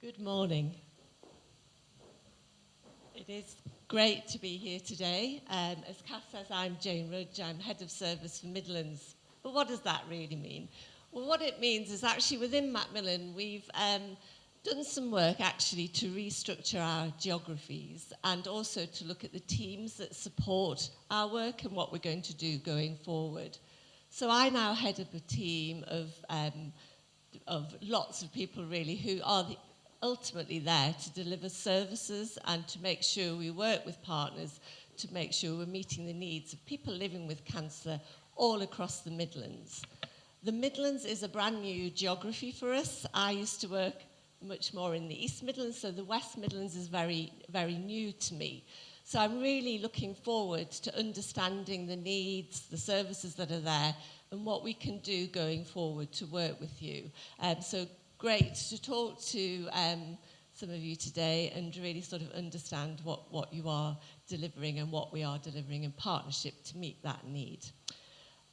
Good morning. It is great to be here today. As Cass says, I'm Jane Rudge. I'm Head of Service for Midlands. But what does that really mean? Well, what it means is actually within Macmillan, we've done some work actually to restructure our geographies and also to look at the teams that support our work and what we're going to do going forward. So I now head up a team of lots of people really who are ultimately there to deliver services and to make sure we work with partners to make sure we're meeting the needs of people living with cancer all across the Midlands. The Midlands is a brand new geography for us. I used to work much more in the East Midlands, so the West Midlands is very, very new to me. So I'm really looking forward to understanding the needs, the services that are there, and what we can do going forward to work with you. So great to talk to some of you today and really sort of understand what you are delivering and what we are delivering in partnership to meet that need.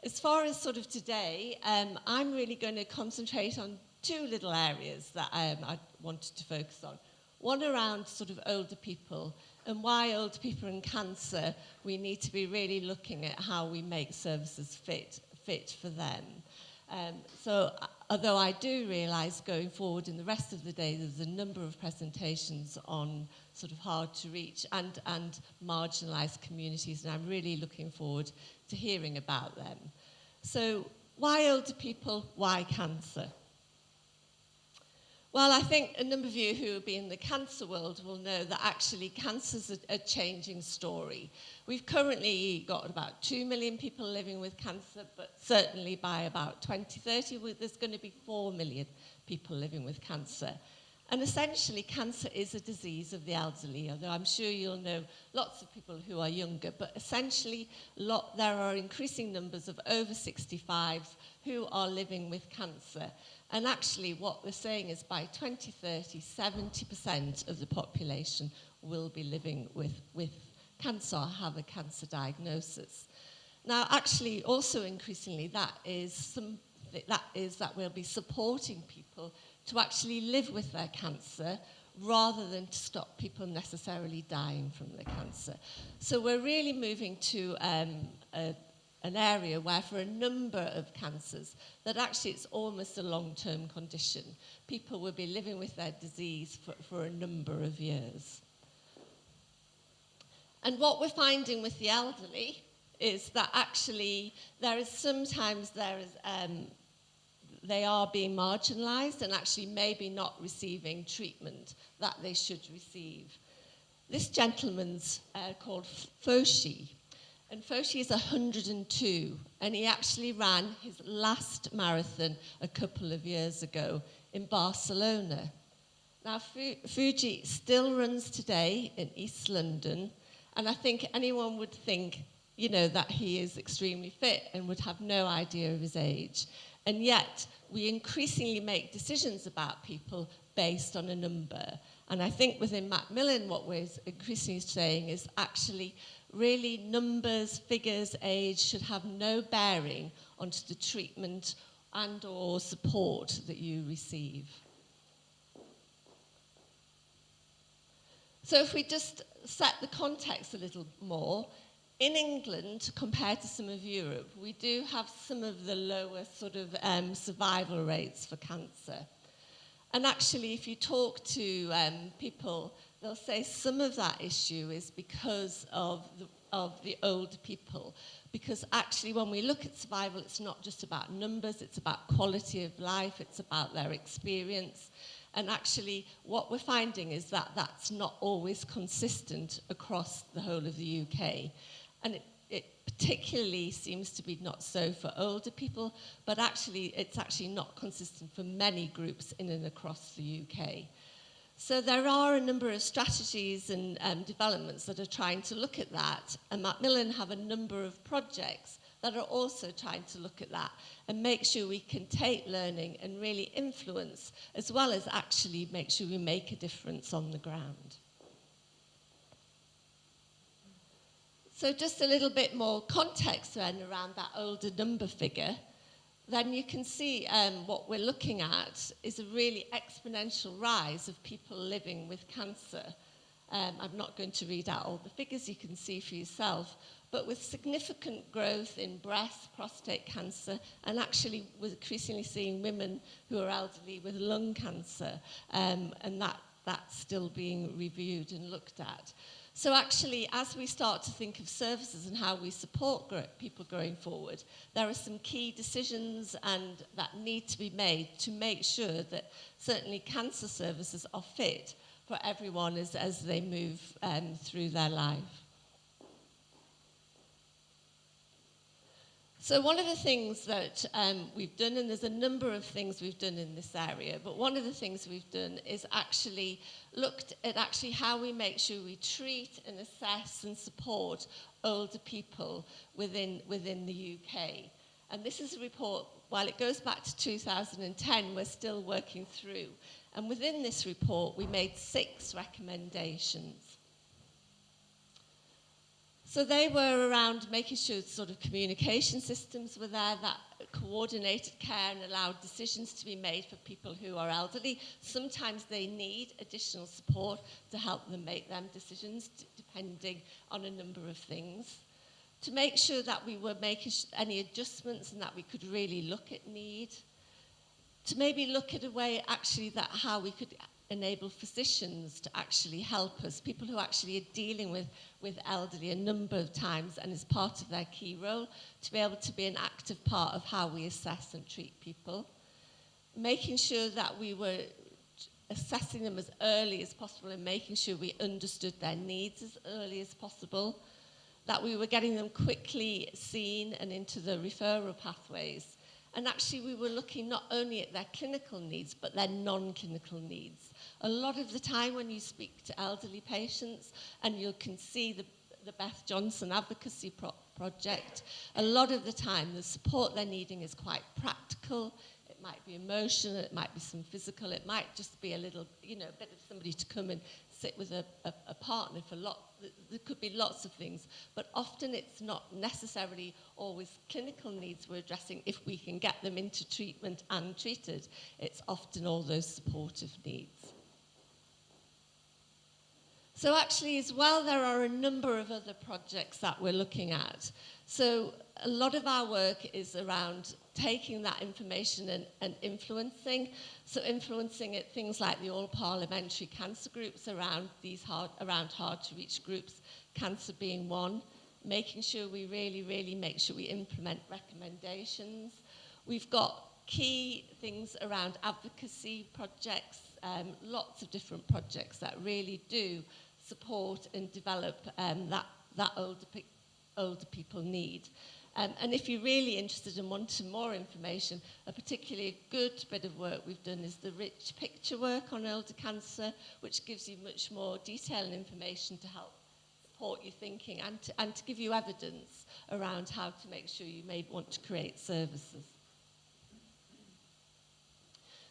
As far as sort of today, I'm really going to concentrate on two little areas that I wanted to focus on. One around sort of older people and why older people and cancer, we need to be really looking at how we make services fit for them. So although I do realise going forward in the rest of the day there's a number of presentations on sort of hard to reach and marginalised communities, and I'm really looking forward to hearing about them. So why older people, why cancer? Well, I think a number of you who have been in the cancer world will know that actually cancer's a changing story. We've currently got about 2 million people living with cancer, but certainly by about 2030, there's going to be 4 million people living with cancer. And essentially, cancer is a disease of the elderly, although I'm sure you'll know lots of people who are younger, but essentially there are increasing numbers of over 65s who are living with cancer. And actually what we're saying is by 2030, 70% of the population will be living with cancer or have a cancer diagnosis. Now, actually, also increasingly, that we'll be supporting people to actually live with their cancer rather than to stop people necessarily dying from their cancer. So we're really moving to an area where for a number of cancers that actually it's almost a long-term condition. People will be living with their disease for a number of years. And what we're finding with the elderly is that actually they are being marginalised and actually maybe not receiving treatment that they should receive. This gentleman's called Foshi, and Foshi is 102, and he actually ran his last marathon a couple of years ago in Barcelona. Now, Fuji still runs today in East London, and I think anyone would think, you know, that he is extremely fit and would have no idea of his age. And yet, we increasingly make decisions about people based on a number. And I think within Macmillan, what we're increasingly saying is actually really numbers, figures, age should have no bearing onto the treatment and or support that you receive. So if we just set the context a little more, in England, compared to some of Europe, we do have some of the lowest sort of survival rates for cancer. And actually, if you talk to people, they'll say some of that issue is because of the older people. Because actually, when we look at survival, it's not just about numbers, it's about quality of life, it's about their experience. And actually, what we're finding is that that's not always consistent across the whole of the UK. And it particularly seems to be not so for older people, but actually it's actually not consistent for many groups in and across the UK. So there are a number of strategies and developments that are trying to look at that, and Macmillan have a number of projects that are also trying to look at that and make sure we can take learning and really influence, as well as actually make sure we make a difference on the ground. So just a little bit more context then around that older number figure. then you can see what we're looking at is a really exponential rise of people living with cancer. I'm not going to read out all the figures, you can see for yourself, but with significant growth in breast, prostate cancer, and actually we're increasingly seeing women who are elderly with lung cancer, and that's still being reviewed and looked at. So actually, as we start to think of services and how we support people going forward, there are some key decisions and that need to be made to make sure that certainly cancer services are fit for everyone as they move through their life. So one of the things that we've done, and there's a number of things we've done in this area, but one of the things we've done is actually looked at actually how we make sure we treat and assess and support older people within the UK. And this is a report, while it goes back to 2010, we're still working through. And within this report, we made 6 recommendations. So they were around making sure sort of communication systems were there that coordinated care and allowed decisions to be made for people who are elderly. Sometimes they need additional support to help them make them decisions, depending on a number of things. To make sure that we were making any adjustments and that we could really look at need. To maybe look at a way actually that how we could enable physicians to actually help us, people who actually are dealing with elderly a number of times and as part of their key role, to be able to be an active part of how we assess and treat people. Making sure that we were assessing them as early as possible and making sure we understood their needs as early as possible. That we were getting them quickly seen and into the referral pathways. And actually we were looking not only at their clinical needs, but their non-clinical needs. A lot of the time when you speak to elderly patients, and you can see the Beth Johnson Advocacy Project, a lot of the time the support they're needing is quite practical. It might be emotional, it might be some physical, it might just be a little, a bit of somebody to come and sit with a partner for there could be lots of things, but often it's not necessarily always clinical needs we're addressing if we can get them into treatment and treated. It's often all those supportive needs. So actually as well, there are a number of other projects that we're looking at. So a lot of our work is around taking that information and influencing. So influencing at things like the all-parliamentary cancer groups around hard-to-reach groups, cancer being one, making sure we really make sure we implement recommendations. We've got key things around advocacy projects, lots of different projects that really do support and develop that older people need. And if you're really interested and want some more information, a particularly good bit of work we've done is the rich picture work on elder cancer, which gives you much more detail and information to help support your thinking and to give you evidence around how to make sure you may want to create services.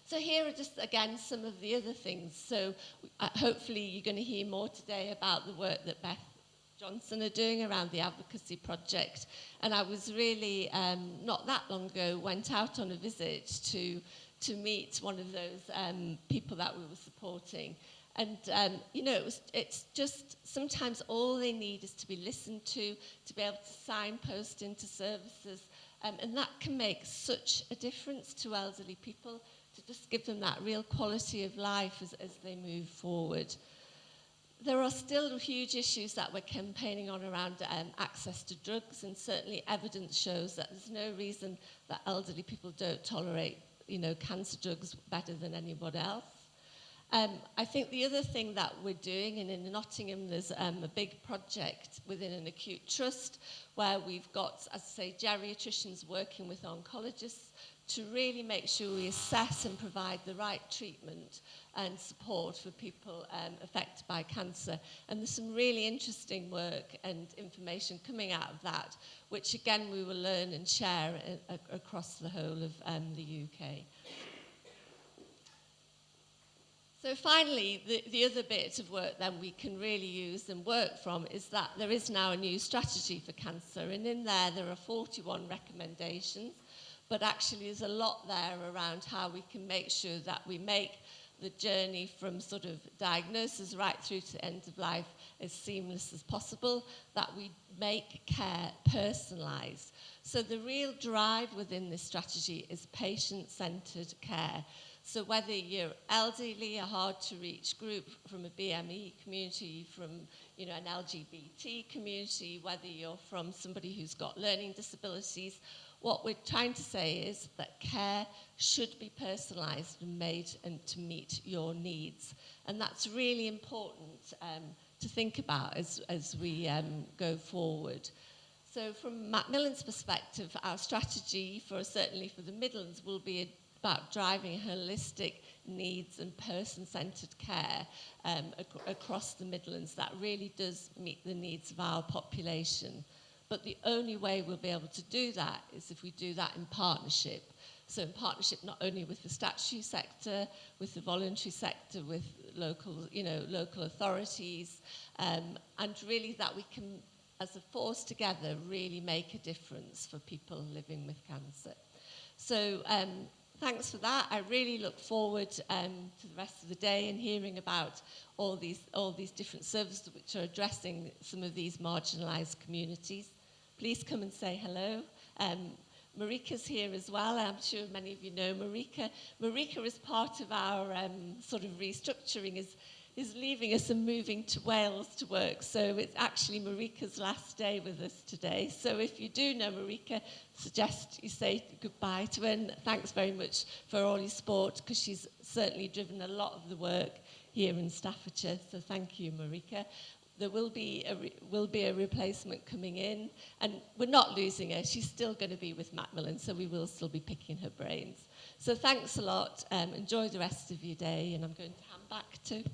So here are just, again, some of the other things. So hopefully you're going to hear more today about the work that Beth Johnson are doing around the advocacy project. And I was really, not that long ago, went out on a visit to meet one of those people that we were supporting. And, it's just sometimes all they need is to be listened to be able to signpost into services. And that can make such a difference to elderly people, to just give them that real quality of life as they move forward. There are still huge issues that we're campaigning on around access to drugs, and certainly evidence shows that there's no reason that elderly people don't tolerate, cancer drugs better than anybody else. I think the other thing that we're doing, and in Nottingham there's a big project within an acute trust where we've got, as I say, geriatricians working with oncologists to really make sure we assess and provide the right treatment and support for people affected by cancer. And there's some really interesting work and information coming out of that, which again we will learn and share across the whole of the UK. So finally, the other bit of work that we can really use and work from is that there is now a new strategy for cancer, and in there are 41 recommendations. But actually there's a lot there around how we can make sure that we make the journey from sort of diagnosis right through to end of life as seamless as possible, that we make care personalised. So the real drive within this strategy is patient-centred care. So whether you're elderly, a hard-to-reach group, from a BME community, from an LGBT community, whether you're from somebody who's got learning disabilities, what we're trying to say is that care should be personalised and made and to meet your needs. And that's really important to think about as we go forward. So from Macmillan's perspective, our strategy certainly for the Midlands will be about driving holistic needs and person-centred care across the Midlands that really does meet the needs of our population. But the only way we'll be able to do that is if we do that in partnership. So in partnership not only with the statutory sector, with the voluntary sector, with local authorities, and really that we can, as a force together, really make a difference for people living with cancer. So thanks for that. I really look forward to the rest of the day and hearing about all these different services which are addressing some of these marginalised communities. Please come and say hello. Marika's here as well. I'm sure many of you know Marika. Marika, is part of our sort of restructuring, is leaving us and moving to Wales to work. So it's actually Marika's last day with us today. So if you do know Marika, suggest you say goodbye to her. And thanks very much for all your support, because she's certainly driven a lot of the work here in Staffordshire. So thank you, Marika. There will be a replacement coming in, and we're not losing her. She's still going to be with Macmillan, so we will still be picking her brains. So thanks a lot. Enjoy the rest of your day, and I'm going to hand back to